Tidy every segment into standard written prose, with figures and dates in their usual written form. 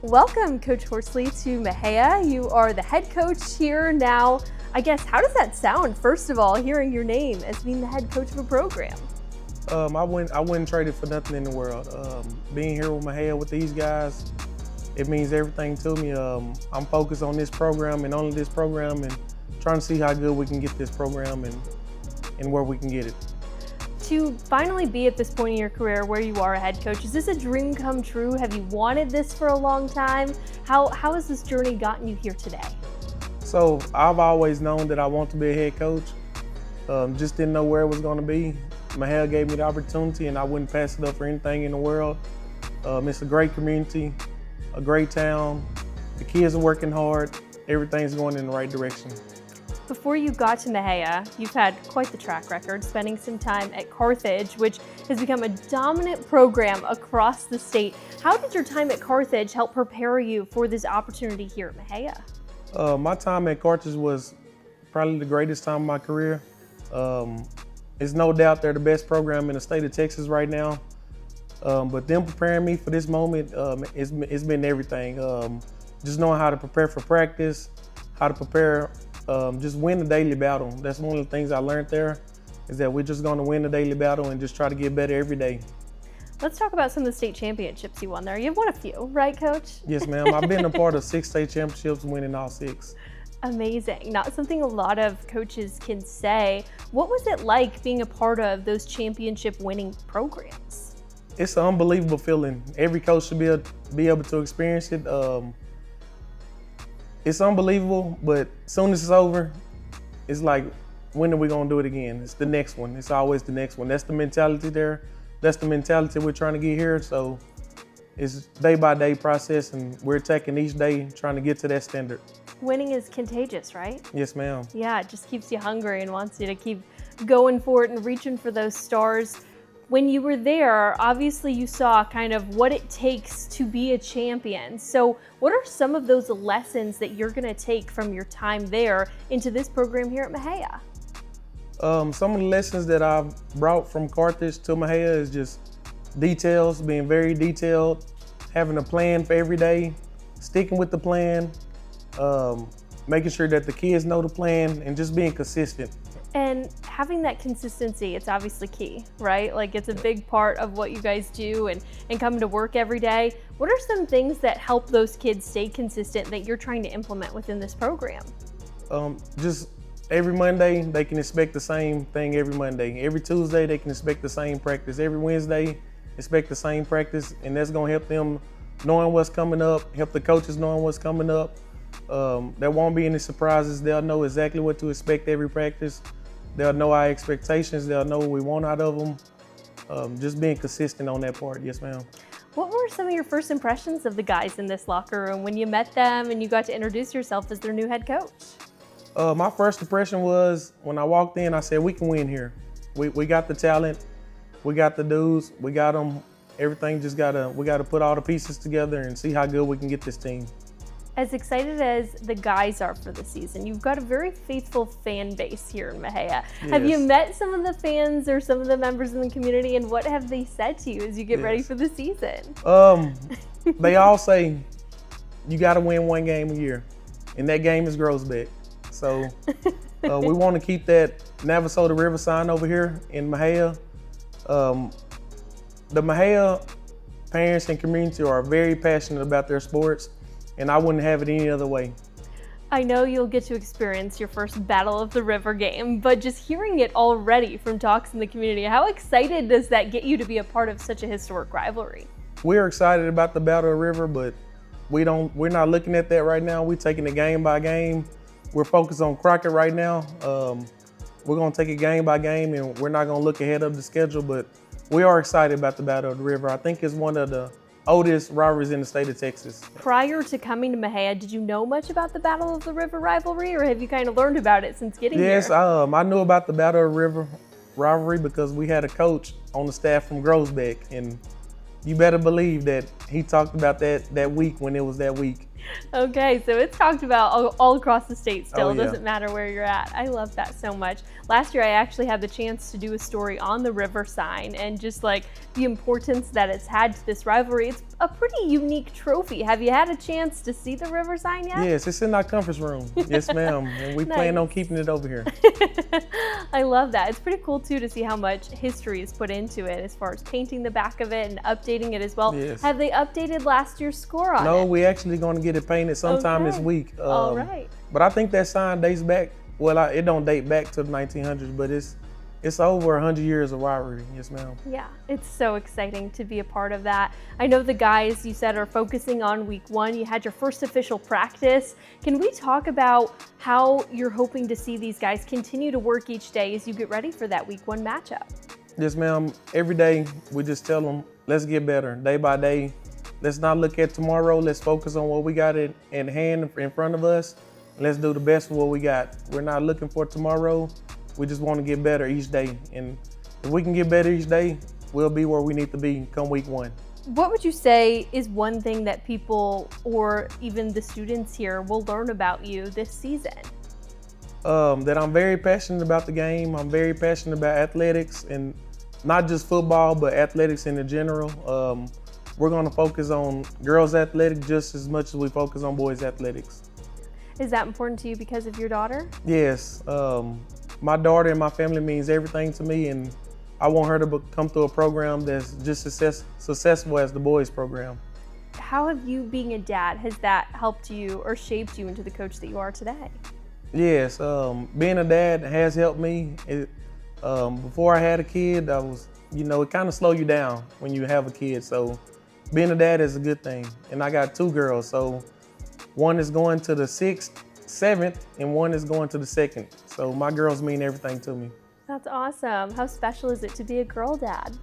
Welcome, Coach Horsley, to Mexia. You are the head coach here now. I guess, how does that sound, first of all, hearing your name as being the head coach of a program? I wouldn't trade it for nothing in the world. Being here with Mexia with these guys, it means everything to me. I'm focused on this program and only this program and trying to see how good we can get this program and where we can get it. To finally be at this point in your career where you are a head coach, is this a dream come true? Have you wanted this for a long time? How has this journey gotten you here today? So I've always known that I want to be a head coach. Just didn't know where it was going to be. Mexia gave me the opportunity and I wouldn't pass it up for anything in the world. It's a great community, a great town. The kids are working hard. Everything's going in the right direction. Before you got to Mexia, you've had quite the track record, spending some time at Carthage, which has become a dominant program across the state. How did your time at Carthage help prepare you for this opportunity here at Mexia? My time at Carthage was probably the greatest time of my career. It's no doubt they're the best program in the state of Texas right now. But them preparing me for this moment, it's been everything. Just knowing how to prepare for practice, how to prepare, just win the daily battle. That's one of the things I learned there, is that we're just going to win the daily battle and just try to get better every day. Let's talk about some of the state championships you won there. You've won a few, right, Coach? Yes, ma'am. I've been a part of 6 state championships, winning all 6. Amazing. Not something a lot of coaches can say. What was it like being a part of those championship winning programs? It's an unbelievable feeling. Every coach should be able to experience it. It's unbelievable, but as soon as it's over, it's like, when are we gonna do it again? It's the next one. It's always the next one. That's the mentality there. That's the mentality we're trying to get here. So it's day by day process and we're attacking each day, trying to get to that standard. Winning is contagious, right? Yes, ma'am. Yeah, it just keeps you hungry and wants you to keep going for it and reaching for those stars. When you were there, obviously you saw kind of what it takes to be a champion. So what are some of those lessons that you're gonna take from your time there into this program here at Mexia? Some of the lessons that I've brought from Carthage to Mexia is just details, being very detailed, having a plan for every day, sticking with the plan, making sure that the kids know the plan, and just being consistent. And having that consistency, it's obviously key, right? Like, it's a big part of what you guys do and coming to work every day. What are some things that help those kids stay consistent that you're trying to implement within this program? Just every Monday, they can expect the same thing every Monday. Every Tuesday, they can expect the same practice. Every Wednesday, expect the same practice, and that's gonna help them knowing what's coming up, help the coaches knowing what's coming up. There won't be any surprises. They'll know exactly what to expect every practice. They'll know our expectations. They'll know what we want out of them. Just being consistent on that part. Yes, ma'am. What were some of your first impressions of the guys in this locker room when you met them and you got to introduce yourself as their new head coach? My first impression was when I walked in, I said, we can win here. We got the talent. We got the dudes. We got them. Everything we gotta put all the pieces together and see how good we can get this team. As excited as the guys are for the season, you've got a very faithful fan base here in Mexia. Yes. Have you met some of the fans or some of the members in the community, and what have they said to you as you get ready for the season? They all say, you gotta win one game a year, and that game is Groesbeck. So we want to keep that Navasota River sign over here in Mexia. The Mexia parents and community are very passionate about their sports, and I wouldn't have it any other way. I know you'll get to experience your first Battle of the River game, but just hearing it already from talks in the community, how excited does that get you to be a part of such a historic rivalry? We're excited about the Battle of the River, but we're not looking at that right now. We're taking it game by game. We're focused on Crockett right now. We're gonna take it game by game, and we're not gonna look ahead of the schedule, but we are excited about the Battle of the River. I think it's one of the oldest rivalries in the state of Texas. Prior to coming to Mexia, did you know much about the Battle of the River rivalry, or have you kind of learned about it since getting here? Yes, I knew about the Battle of the River rivalry because we had a coach on the staff from Groesbeck, and you better believe that he talked about that week when it was that week. Okay, so it's talked about all across the state still. Oh, It yeah. doesn't matter where you're at. I love that so much. Last year, I actually had the chance to do a story on the river sign and just like the importance that it's had to this rivalry. It's a pretty unique trophy. Have you had a chance to see the river sign yet? Yes, it's in our conference room. Yes, ma'am. And we plan on Nice. keeping it over here. I love that. It's pretty cool too to see how much history is put into it as far as painting the back of it and updating it as well. Yes. Have they updated last year's score on No, it? we actually going to get it painted sometime this Okay. week. All right. But I think that sign dates back. Well, it don't date back to the 1900s, but it's over 100 years of rivalry. Yes, ma'am. Yeah, it's so exciting to be a part of that. I know the guys you said are focusing on week 1. You had your first official practice. Can we talk about how you're hoping to see these guys continue to work each day as you get ready for that week 1 matchup? Yes, ma'am. Every day we just tell them, let's get better day by day. Let's not look at tomorrow. Let's focus on what we got in hand in front of us. Let's do the best of what we got. We're not looking for tomorrow. We just want to get better each day. And if we can get better each day, we'll be where we need to be come week 1. What would you say is one thing that people or even the students here will learn about you this season? That I'm very passionate about the game. I'm very passionate about athletics, and not just football, but athletics in general. We're going to focus on girls' athletics just as much as we focus on boys' athletics. Is that important to you because of your daughter? Yes, my daughter and my family means everything to me, and I want her to come through a program that's just successful as the boys program. How have you, being a dad, has that helped you or shaped you into the coach that you are today? Yes, being a dad has helped me. Before I had a kid, it kind of slow you down when you have a kid. So being a dad is a good thing. And I got 2 girls, so one is going to the 6th, 7th, and one is going to the 2nd. So my girls mean everything to me. That's awesome. How special is it to be a girl dad?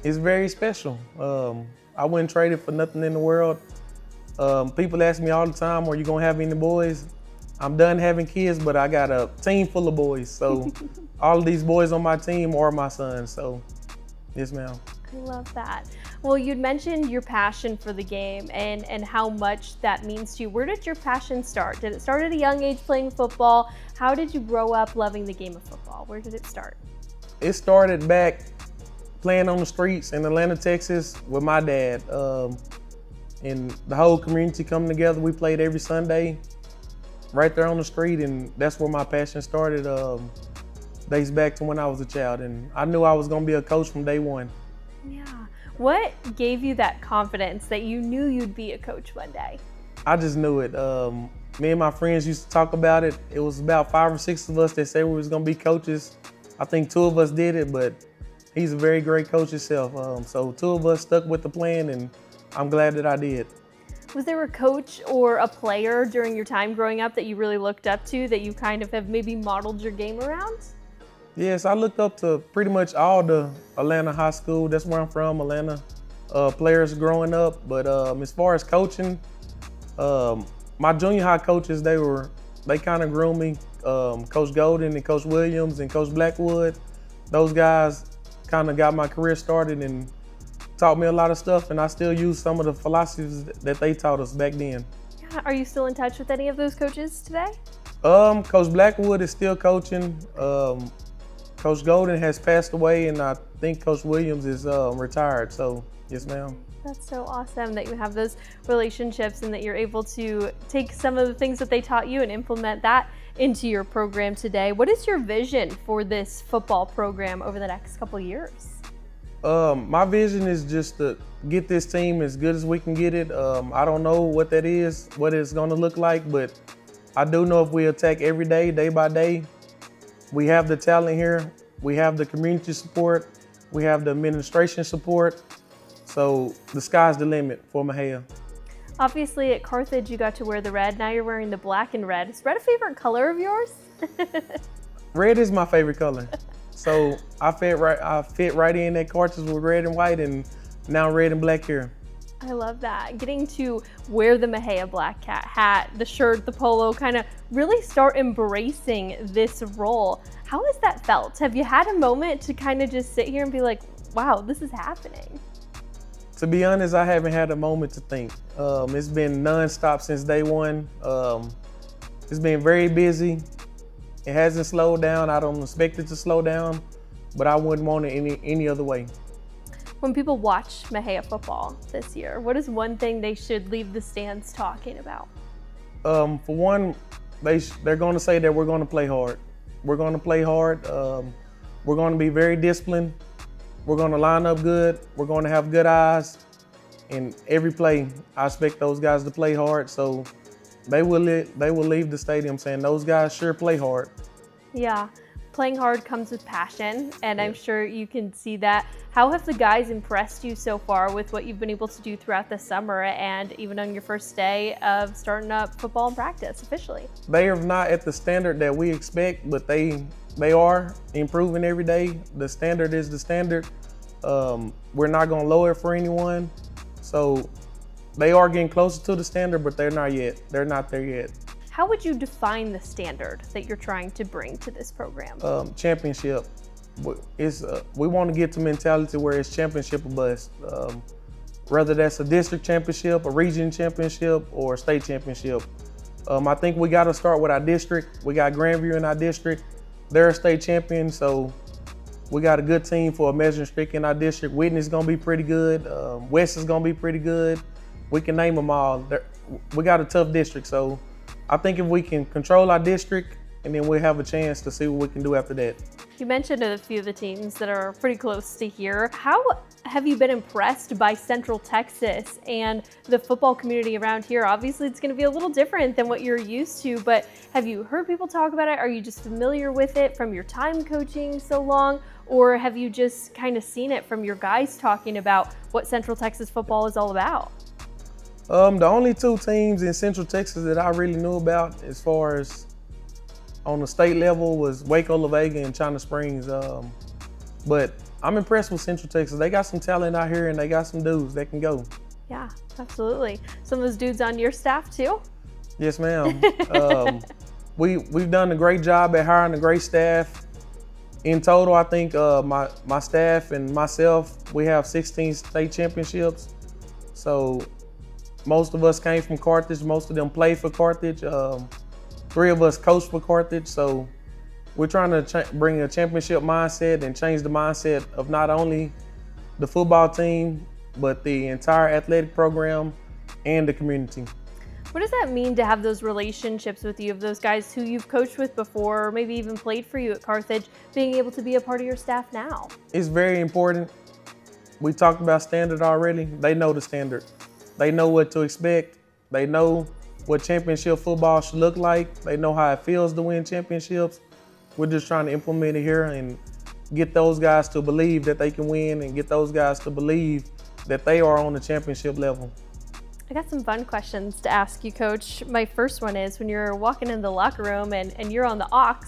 It's very special. I wouldn't trade it for nothing in the world. People ask me all the time, are you gonna have any boys? I'm done having kids, but I got a team full of boys. So all of these boys on my team are my sons. So yes, ma'am. I love that. Well, you'd mentioned your passion for the game and how much that means to you. Where did your passion start? Did it start at a young age playing football? How did you grow up loving the game of football? Where did it start? It started back playing on the streets in Atlanta, Texas with my dad. And the whole community coming together. We played every Sunday right there on the street, and that's where my passion started. Dates back to when I was a child, and I knew I was gonna be a coach from day one. Yeah. What gave you that confidence that you knew you'd be a coach one day? I just knew it. Me and my friends used to talk about it. It was about 5 or 6 of us that said we was gonna be coaches. I think 2 of us did it, but he's a very great coach himself. So 2 of us stuck with the plan, and I'm glad that I did. Was there a coach or a player during your time growing up that you really looked up to, that you kind of have maybe modeled your game around? Yes, I looked up to pretty much all the Atlanta high school. That's where I'm from, Atlanta. Players growing up, but as far as coaching, my junior high coaches, they kind of grew me. Coach Golden and Coach Williams and Coach Blackwood, those guys kind of got my career started and taught me a lot of stuff, and I still use some of the philosophies that they taught us back then. Yeah. Are you still in touch with any of those coaches today? Coach Blackwood is still coaching. Coach Golden has passed away, and I think Coach Williams is retired. So yes, ma'am. That's so awesome that you have those relationships and that you're able to take some of the things that they taught you and implement that into your program today. What is your vision for this football program over the next couple years? My vision is just to get this team as good as we can get it. I don't know what that is, what it's going to look like, but I do know if we attack every day, day by day, we have the talent here, we have the community support, we have the administration support. So the sky's the limit for Mexia. Obviously at Carthage you got to wear the red, now you're wearing the black and red. Is red a favorite color of yours? Red is my favorite color. So I fit right in at Carthage with red and white, and now red and black here. I love that. Getting to wear the Mexia Blackcat hat, the shirt, the polo, kind of really start embracing this role. How has that felt? Have you had a moment to kind of just sit here and be like, wow, this is happening? To be honest, I haven't had a moment to think. It's been nonstop since day one. It's been very busy. It hasn't slowed down. I don't expect it to slow down, but I wouldn't want it any other way. When people watch Mexia football this year, what is one thing they should leave the stands talking about? For one, they're going to say that we're going to play hard. We're going to play hard. We're going to be very disciplined. We're going to line up good. We're going to have good eyes. In every play, I expect those guys to play hard. So they will leave the stadium saying those guys sure play hard. Yeah, playing hard comes with passion, and I'm sure you can see that. How have the guys impressed you so far with what you've been able to do throughout the summer and even on your first day of starting up football and practice officially? They are not at the standard that we expect, but they are improving every day. The standard is the standard. We're not going to lower it for anyone. So they are getting closer to the standard, but they're not yet. They're not there yet. How would you define the standard that you're trying to bring to this program? Championship. We want to get to mentality where it's championship or bust. Whether that's a district championship, a region championship, or a state championship. I think we got to start with our district. We got Grandview in our district. They're a state champion, so we got a good team for a measuring stick in our district. Whitney's going to be pretty good. West is going to be pretty good. We can name them all. We got a tough district, so I think if we can control our district, and then we'll have a chance to see what we can do after that. You mentioned a few of the teams that are pretty close to here. How have you been impressed by Central Texas and the football community around here? Obviously, it's going to be a little different than what you're used to, but have you heard people talk about it? Are you just familiar with it from your time coaching so long? Or have you just kind of seen it from your guys talking about what Central Texas football is all about? The only two teams in Central Texas that I really knew about as far as on the state level was Waco, La Vega, and China Springs. But I'm impressed with Central Texas. They got some talent out here and they got some dudes that can go. Yeah, absolutely. Some of those dudes on your staff too? Yes, ma'am. We've done a great job at hiring a great staff. In total, I think my staff and myself, we have 16 state championships. So most of us came from Carthage. Most of them played for Carthage. 3 of us coach for Carthage, so we're trying to bring a championship mindset and change the mindset of not only the football team, but the entire athletic program and the community. What does that mean to have those relationships with you, of those guys who you've coached with before, or maybe even played for you at Carthage, being able to be a part of your staff now? It's very important. We talked about standard already. They know the standard. They know what to expect. They know what championship football should look like. They know how it feels to win championships. We're just trying to implement it here and get those guys to believe that they can win and get those guys to believe that they are on the championship level. I got some fun questions to ask you, Coach. My first one is, when you're walking in the locker room and you're on the aux,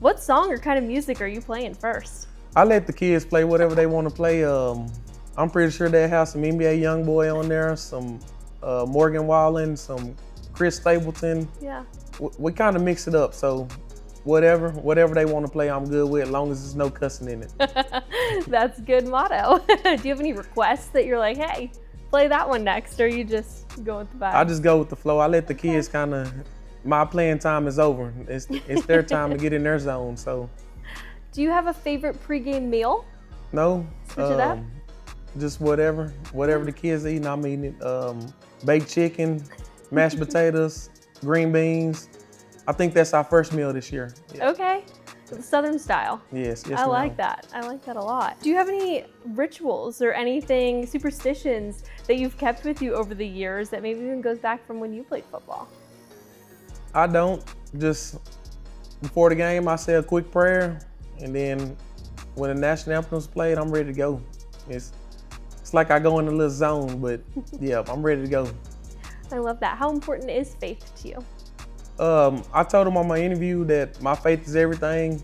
what song or kind of music are you playing first? I let the kids play whatever they want to play. I'm pretty sure they have some NBA Youngboy on there, some Morgan Wallen, some Chris Stapleton. Yeah. We kind of mix it up, so whatever they want to play, I'm good with, as long as there's no cussing in it. That's a good motto. Do you have any requests that you're like, hey, play that one next, or you just go with the vibe? I just go with the flow. I let the kids kind of, my playing time is over. It's their time to get in their zone, so. Do you have a favorite pregame meal? No. Switch it up? Just whatever the kids eating, I'm eating it. Baked chicken, mashed potatoes, green beans. I think that's our first meal this year. Yeah. Okay. Southern style. Yes, I like that. I like that a lot. Do you have any rituals or anything, superstitions that you've kept with you over the years that maybe even goes back from when you played football? I don't. Just before the game, I say a quick prayer, and then when the national anthem's played, I'm ready to go. It's like I go in a little zone, but yeah, I'm ready to go. I love that. How important is faith to you? I told him on my interview that my faith is everything.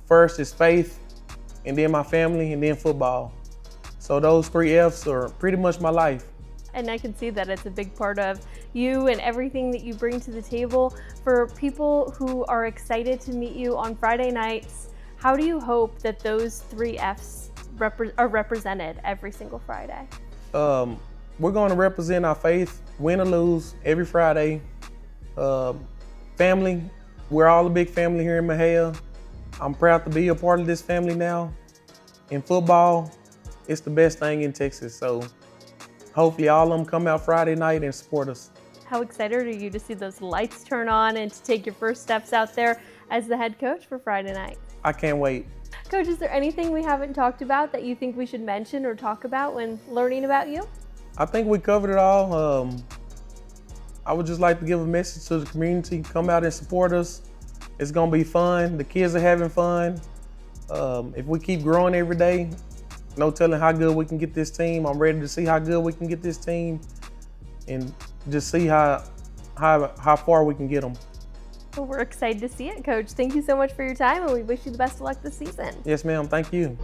First is faith, and then my family, and then football. So those 3 F's are pretty much my life. And I can see that it's a big part of you and everything that you bring to the table. For people who are excited to meet you on Friday nights, how do you hope that those 3 F's are represented every single Friday? We're going to represent our faith, win or lose, every Friday. Family, we're all a big family here in Mexia. I'm proud to be a part of this family now. In football, it's the best thing in Texas, so hopefully all of them come out Friday night and support us. How excited are you to see those lights turn on and to take your first steps out there as the head coach for Friday night? I can't wait. Coach, is there anything we haven't talked about that you think we should mention or talk about when learning about you? I think we covered it all. I would just like to give a message to the community. Come out and support us. It's gonna be fun. The kids are having fun. If we keep growing every day, no telling how good we can get this team. I'm ready to see how good we can get this team and just see how far we can get them. Well, we're excited to see it, Coach. Thank you so much for your time, and we wish you the best of luck this season. Yes, ma'am. Thank you.